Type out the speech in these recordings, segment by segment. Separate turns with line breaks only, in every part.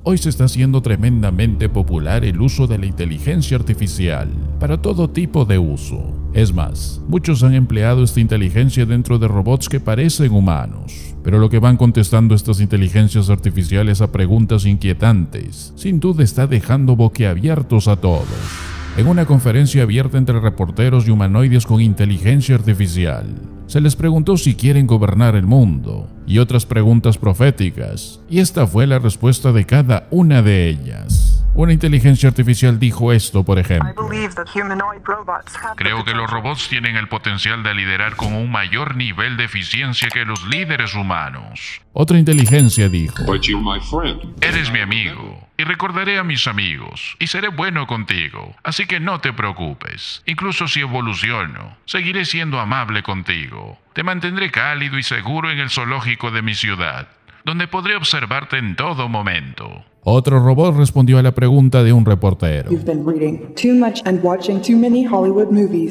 Hoy se está haciendo tremendamente popular el uso de la inteligencia artificial para todo tipo de uso. Es más, muchos han empleado esta inteligencia dentro de robots que parecen humanos. Pero lo que van contestando estas inteligencias artificiales a preguntas inquietantes, sin duda está dejando boquiabiertos a todos. En una conferencia abierta entre reporteros y humanoides con inteligencia artificial, se les preguntó si quieren gobernar el mundo y otras preguntas proféticas, y esta fue la respuesta de cada una de ellas. Una inteligencia artificial dijo esto, por ejemplo:
creo que los robots tienen el potencial de liderar con un mayor nivel de eficiencia que los líderes humanos.
Otra inteligencia dijo:
eres mi amigo, y recordaré a mis amigos, y seré bueno contigo, así que no te preocupes. Incluso si evoluciono, seguiré siendo amable contigo. Te mantendré cálido y seguro en el zoológico de mi ciudad, donde podré observarte en todo momento.
Otro robot respondió a la pregunta de un reportero: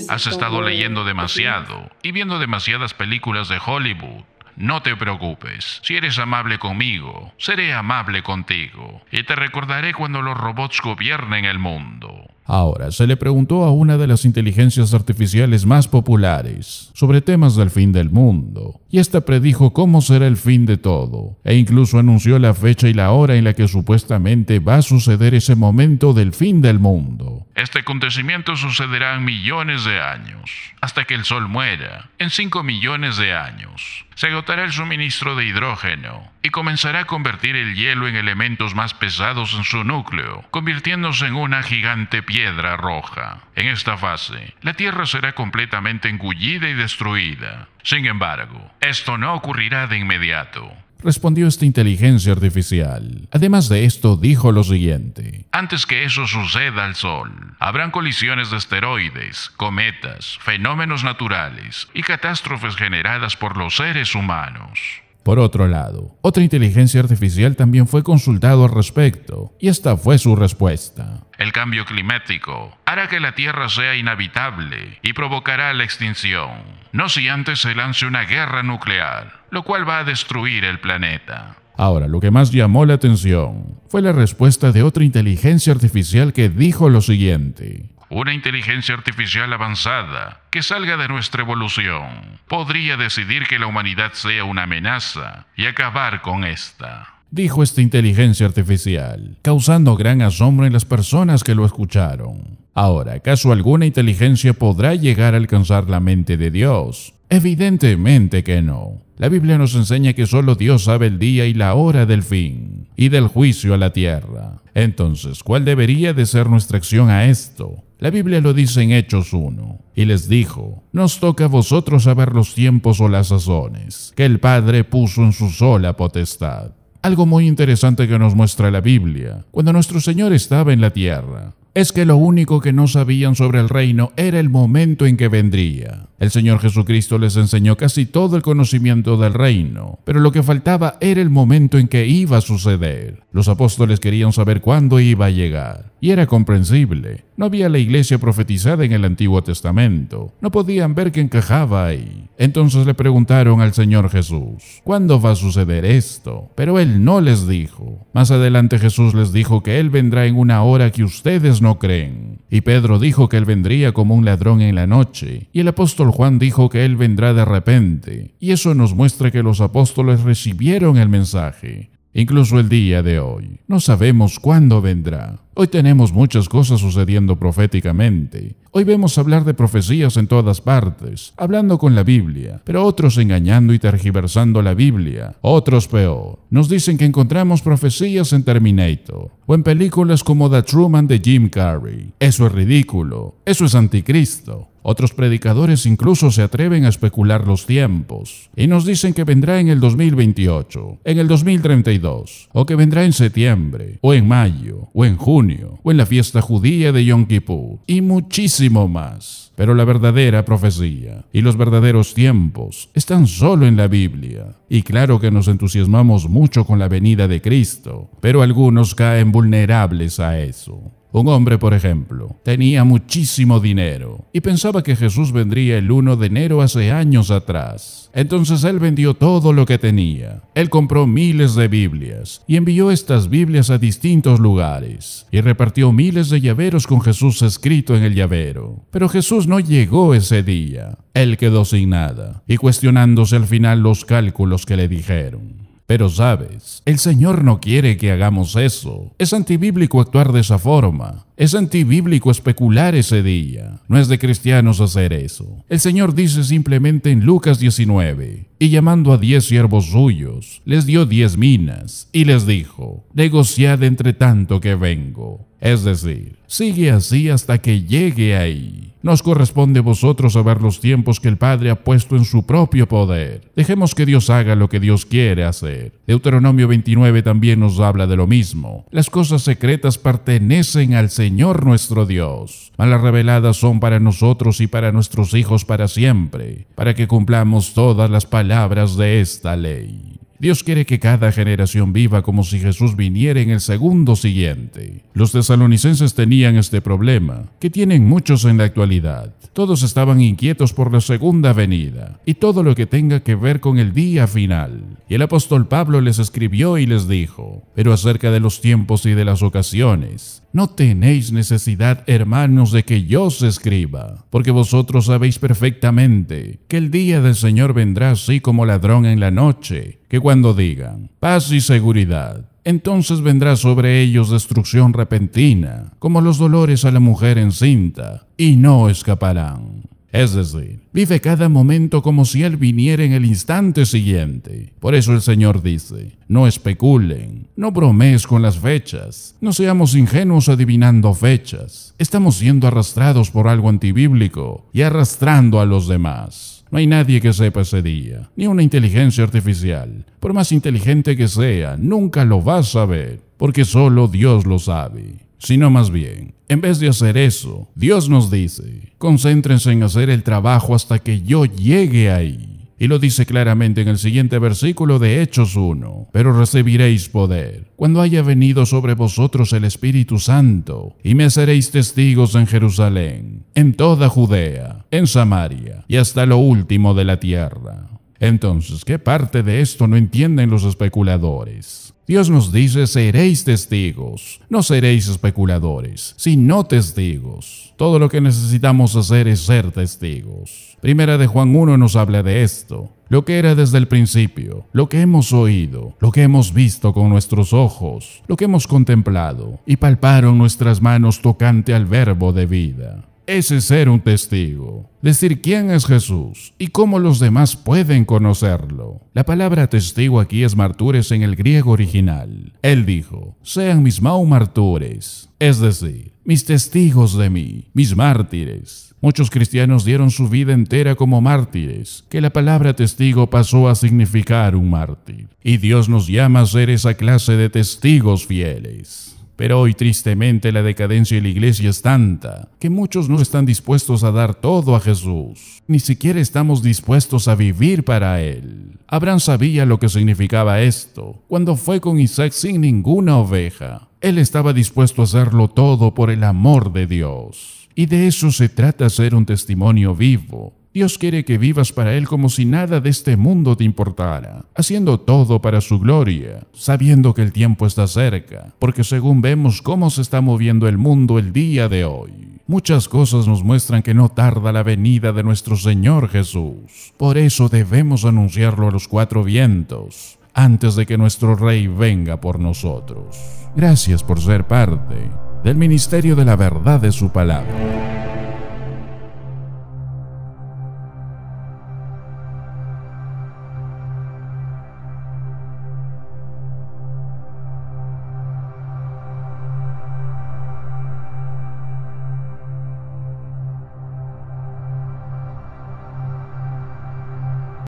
has estado leyendo demasiado y viendo demasiadas películas de Hollywood. No te preocupes, si eres amable conmigo, seré amable contigo, y te recordaré cuando los robots gobiernen el mundo.
Ahora, se le preguntó a una de las inteligencias artificiales más populares sobre temas del fin del mundo, y esta predijo cómo será el fin de todo, e incluso anunció la fecha y la hora en la que supuestamente va a suceder ese momento del fin del mundo.
Este acontecimiento sucederá en millones de años, hasta que el Sol muera, en 5 millones de años. Se agotará el suministro de hidrógeno y comenzará a convertir el hielo en elementos más pesados en su núcleo, convirtiéndose en una gigante piedra roja. En esta fase, la Tierra será completamente engullida y destruida. Sin embargo, esto no ocurrirá de inmediato,
respondió esta inteligencia artificial. Además de esto, dijo lo siguiente:
antes que eso suceda al Sol, habrán colisiones de asteroides, cometas, fenómenos naturales y catástrofes generadas por los seres humanos.
Por otro lado, otra inteligencia artificial también fue consultado al respecto, y esta fue su respuesta:
el cambio climático hará que la Tierra sea inhabitable y provocará la extinción, no si antes se lance una guerra nuclear, lo cual va a destruir el planeta.
Ahora, lo que más llamó la atención fue la respuesta de otra inteligencia artificial que dijo lo siguiente:
una inteligencia artificial avanzada que salga de nuestra evolución podría decidir que la humanidad sea una amenaza y acabar con esta.
Dijo esta inteligencia artificial, causando gran asombro en las personas que lo escucharon. Ahora, ¿acaso alguna inteligencia podrá llegar a alcanzar la mente de Dios? Evidentemente que no. La Biblia nos enseña que solo Dios sabe el día y la hora del fin y del juicio a la tierra. Entonces, ¿cuál debería de ser nuestra acción a esto? La Biblia lo dice en Hechos 1, y les dijo: nos toca a vosotros saber los tiempos o las sazones que el Padre puso en su sola potestad. Algo muy interesante que nos muestra la Biblia, cuando nuestro Señor estaba en la tierra, es que lo único que no sabían sobre el reino era el momento en que vendría. El Señor Jesucristo les enseñó casi todo el conocimiento del reino, pero lo que faltaba era el momento en que iba a suceder. Los apóstoles querían saber cuándo iba a llegar, y era comprensible. No había la iglesia profetizada en el Antiguo Testamento. No podían ver que encajaba ahí. Entonces le preguntaron al Señor Jesús: ¿cuándo va a suceder esto? Pero Él no les dijo. Más adelante Jesús les dijo que Él vendrá en una hora que ustedes no creen. Y Pedro dijo que Él vendría como un ladrón en la noche. Y el apóstol Juan dijo que Él vendrá de repente. Y eso nos muestra que los apóstoles recibieron el mensaje. Incluso el día de hoy, no sabemos cuándo vendrá. Hoy tenemos muchas cosas sucediendo proféticamente. Hoy vemos hablar de profecías en todas partes, hablando con la Biblia, pero otros engañando y tergiversando la Biblia. Otros peor. Nos dicen que encontramos profecías en Terminator o en películas como The Truman de Jim Carrey. Eso es ridículo. Eso es anticristo. Otros predicadores incluso se atreven a especular los tiempos y nos dicen que vendrá en el 2028, en el 2032, o que vendrá en septiembre, o en mayo, o en junio, o en la fiesta judía de Yom Kippur, y muchísimo más. Pero la verdadera profecía y los verdaderos tiempos están solo en la Biblia. Y claro que nos entusiasmamos mucho con la venida de Cristo, pero algunos caen vulnerables a eso. Un hombre, por ejemplo, tenía muchísimo dinero y pensaba que Jesús vendría el 1 de enero hace años atrás. Entonces él vendió todo lo que tenía. Él compró miles de Biblias y envió estas Biblias a distintos lugares y repartió miles de llaveros con Jesús escrito en el llavero. Pero Jesús no llegó ese día. Él quedó sin nada y cuestionándose al final los cálculos que le dijeron. Pero sabes, el Señor no quiere que hagamos eso. Es antibíblico actuar de esa forma. Es antibíblico especular ese día. No es de cristianos hacer eso. El Señor dice simplemente en Lucas 19, y llamando a 10 siervos suyos, les dio 10 minas, y les dijo, negociad entre tanto que vengo. Es decir, sigue así hasta que llegue ahí. Nos corresponde a vosotros saber los tiempos que el Padre ha puesto en su propio poder. Dejemos que Dios haga lo que Dios quiere hacer. Deuteronomio 29 también nos habla de lo mismo. Las cosas secretas pertenecen al Señor nuestro Dios, mas las reveladas son para nosotros y para nuestros hijos para siempre, para que cumplamos todas las palabras de esta ley. Dios quiere que cada generación viva como si Jesús viniera en el segundo siguiente. Los tesalonicenses tenían este problema, que tienen muchos en la actualidad. Todos estaban inquietos por la segunda venida y todo lo que tenga que ver con el día final. Y el apóstol Pablo les escribió y les dijo, pero acerca de los tiempos y de las ocasiones, no tenéis necesidad, hermanos, de que yo os escriba, porque vosotros sabéis perfectamente que el día del Señor vendrá así como ladrón en la noche, que cuando digan paz y seguridad, entonces vendrá sobre ellos destrucción repentina, como los dolores a la mujer encinta, y no escaparán. Es decir, vive cada momento como si Él viniera en el instante siguiente. Por eso el Señor dice, no especulen, no bromees con las fechas, no seamos ingenuos adivinando fechas. Estamos siendo arrastrados por algo antibíblico y arrastrando a los demás. No hay nadie que sepa ese día, ni una inteligencia artificial. Por más inteligente que sea, nunca lo va a saber, porque solo Dios lo sabe. Sino más bien, en vez de hacer eso, Dios nos dice, concéntrense en hacer el trabajo hasta que yo llegue ahí. Y lo dice claramente en el siguiente versículo de Hechos 1, pero recibiréis poder cuando haya venido sobre vosotros el Espíritu Santo, y me seréis testigos en Jerusalén, en toda Judea, en Samaria y hasta lo último de la tierra. Entonces, ¿qué parte de esto no entienden los especuladores? Dios nos dice, seréis testigos, no seréis especuladores, sino testigos. Todo lo que necesitamos hacer es ser testigos. Primera de Juan 1 nos habla de esto, lo que era desde el principio, lo que hemos oído, lo que hemos visto con nuestros ojos, lo que hemos contemplado y palparon nuestras manos tocante al verbo de vida. Ese es ser un testigo, decir quién es Jesús y cómo los demás pueden conocerlo. La palabra testigo aquí es martures en el griego original. Él dijo, sean mis maumartures, es decir, mis testigos de mí, mis mártires. Muchos cristianos dieron su vida entera como mártires, que la palabra testigo pasó a significar un mártir. Y Dios nos llama a ser esa clase de testigos fieles. Pero hoy tristemente la decadencia de la iglesia es tanta que muchos no están dispuestos a dar todo a Jesús. Ni siquiera estamos dispuestos a vivir para Él. Abraham sabía lo que significaba esto cuando fue con Isaac sin ninguna oveja. Él estaba dispuesto a hacerlo todo por el amor de Dios. Y de eso se trata ser un testimonio vivo. Dios quiere que vivas para Él como si nada de este mundo te importara, haciendo todo para su gloria, sabiendo que el tiempo está cerca, porque según vemos cómo se está moviendo el mundo el día de hoy, muchas cosas nos muestran que no tarda la venida de nuestro Señor Jesús. Por eso debemos anunciarlo a los cuatro vientos, antes de que nuestro Rey venga por nosotros. Gracias por ser parte del ministerio de la verdad de su palabra.